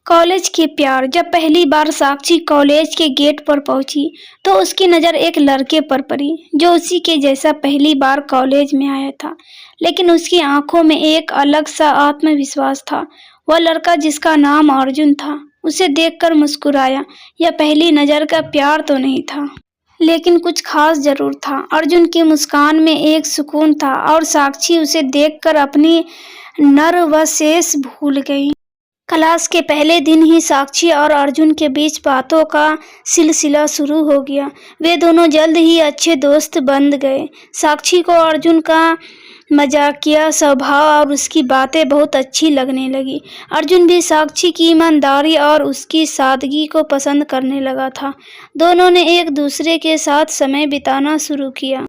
College के प्यार। जब पहली बार साक्षी कॉलेज के गेट पर पहुंची तो उसकी नज़र एक लड़के पर पड़ी जो उसी के जैसा पहली बार कॉलेज में आया था, लेकिन उसकी आंखों में एक अलग सा आत्मविश्वास था। वह लड़का जिसका नाम अर्जुन था उसे देखकर मुस्कुराया। यह पहली नज़र का प्यार तो नहीं था, लेकिन कुछ खास जरूर था। अर्जुन की मुस्कान में एक सुकून था और साक्षी उसे देखकर अपनी नर्वसनेस भूल गई। क्लास के पहले दिन ही साक्षी और अर्जुन के बीच बातों का सिलसिला शुरू हो गया। वे दोनों जल्द ही अच्छे दोस्त बन गए। साक्षी को अर्जुन का मजाकिया स्वभाव और उसकी बातें बहुत अच्छी लगने लगी। अर्जुन भी साक्षी की ईमानदारी और उसकी सादगी को पसंद करने लगा था। दोनों ने एक दूसरे के साथ समय बिताना शुरू किया।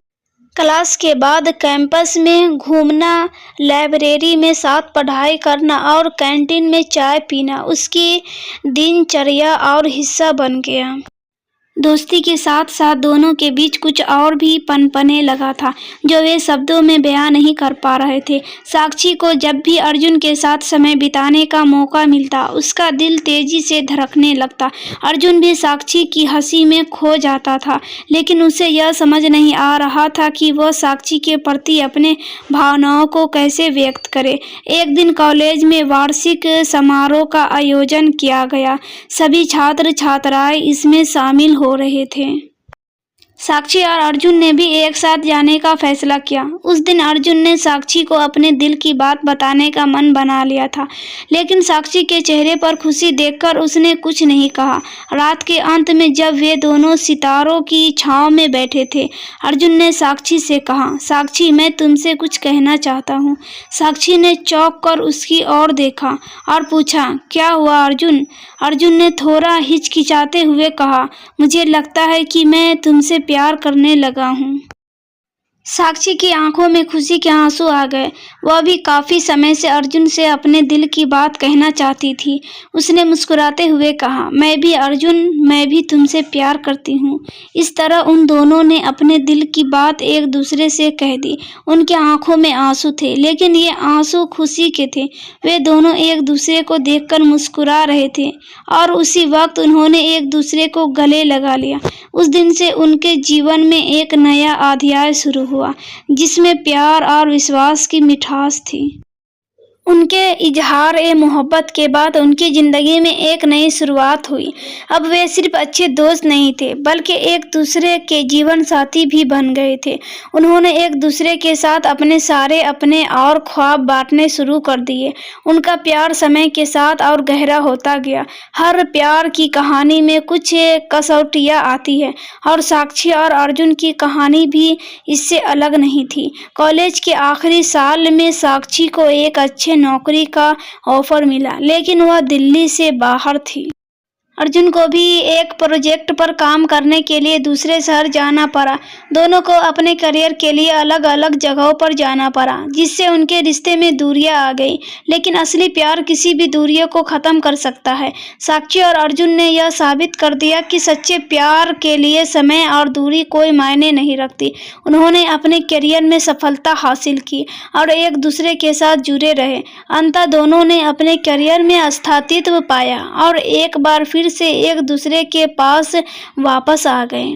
क्लास के बाद कैंपस में घूमना, लाइब्रेरी में साथ पढ़ाई करना और कैंटीन में चाय पीना उसकी दिनचर्या और हिस्सा बन गया। दोस्ती के साथ साथ दोनों के बीच कुछ और भी पनपने लगा था जो वे शब्दों में बयां नहीं कर पा रहे थे। साक्षी को जब भी अर्जुन के साथ समय बिताने का मौका मिलता उसका दिल तेजी से धड़कने लगता। अर्जुन भी साक्षी की हंसी में खो जाता था, लेकिन उसे यह समझ नहीं आ रहा था कि वह साक्षी के प्रति अपने भावनाओं को कैसे व्यक्त करे। एक दिन कॉलेज में वार्षिक समारोह का आयोजन किया गया। सभी छात्र छात्राएं इसमें शामिल हो रहे थे। साक्षी और अर्जुन ने भी एक साथ जाने का फैसला किया। उस दिन अर्जुन ने साक्षी को अपने दिल की बात बताने का मन बना लिया था, लेकिन साक्षी के चेहरे पर खुशी देखकर उसने कुछ नहीं कहा। रात के अंत में जब वे दोनों सितारों की छांव में बैठे थे, अर्जुन ने साक्षी से कहा, साक्षी, मैं तुमसे कुछ कहना चाहता हूँ। साक्षी ने चौंक कर उसकी ओर देखा और पूछा, क्या हुआ अर्जुन? अर्जुन ने थोड़ा हिचकिचाते हुए कहा, मुझे लगता है कि मैं तुमसे प्यार करने लगा हूँ। साक्षी की आंखों में खुशी के आंसू आ गए। वह भी काफी समय से अर्जुन से अपने दिल की बात कहना चाहती थी। उसने मुस्कुराते हुए कहा, मैं भी अर्जुन, मैं भी तुमसे प्यार करती हूँ। इस तरह उन दोनों ने अपने दिल की बात एक दूसरे से कह दी। उनके आंखों में आंसू थे, लेकिन ये आंसू खुशी के थे। वे दोनों एक दूसरे को देखकर मुस्कुरा रहे थे और उसी वक्त उन्होंने एक दूसरे को गले लगा लिया। उस दिन से उनके जीवन में एक नया अध्याय शुरू हुआ, जिसमें प्यार और विश्वास की मिठास थी। उनके इजहार ए मोहब्बत के बाद उनकी ज़िंदगी में एक नई शुरुआत हुई। अब वे सिर्फ अच्छे दोस्त नहीं थे, बल्कि एक दूसरे के जीवन साथी भी बन गए थे। उन्होंने एक दूसरे के साथ अपने सारे अपने और ख्वाब बांटने शुरू कर दिए। उनका प्यार समय के साथ और गहरा होता गया। हर प्यार की कहानी में कुछ कसौटियाँ आती है और साक्षी और अर्जुन की कहानी भी इससे अलग नहीं थी। कॉलेज के आखिरी साल में साक्षी को एक अच्छे नौकरी का ऑफर मिला, लेकिन वह दिल्ली से बाहर थी। अर्जुन को भी एक प्रोजेक्ट पर काम करने के लिए दूसरे शहर जाना पड़ा। दोनों को अपने करियर के लिए अलग अलग जगहों पर जाना पड़ा, जिससे उनके रिश्ते में दूरियां आ गई। लेकिन असली प्यार किसी भी दूरियों को ख़त्म कर सकता है। साक्षी और अर्जुन ने यह साबित कर दिया कि सच्चे प्यार के लिए समय और दूरी कोई मायने नहीं रखती। उन्होंने अपने करियर में सफलता हासिल की और एक दूसरे के साथ जुड़े रहे। अंततः दोनों ने अपने करियर में अस्तित्व पाया और एक बार फिर से एक दूसरे के पास वापस आ गए।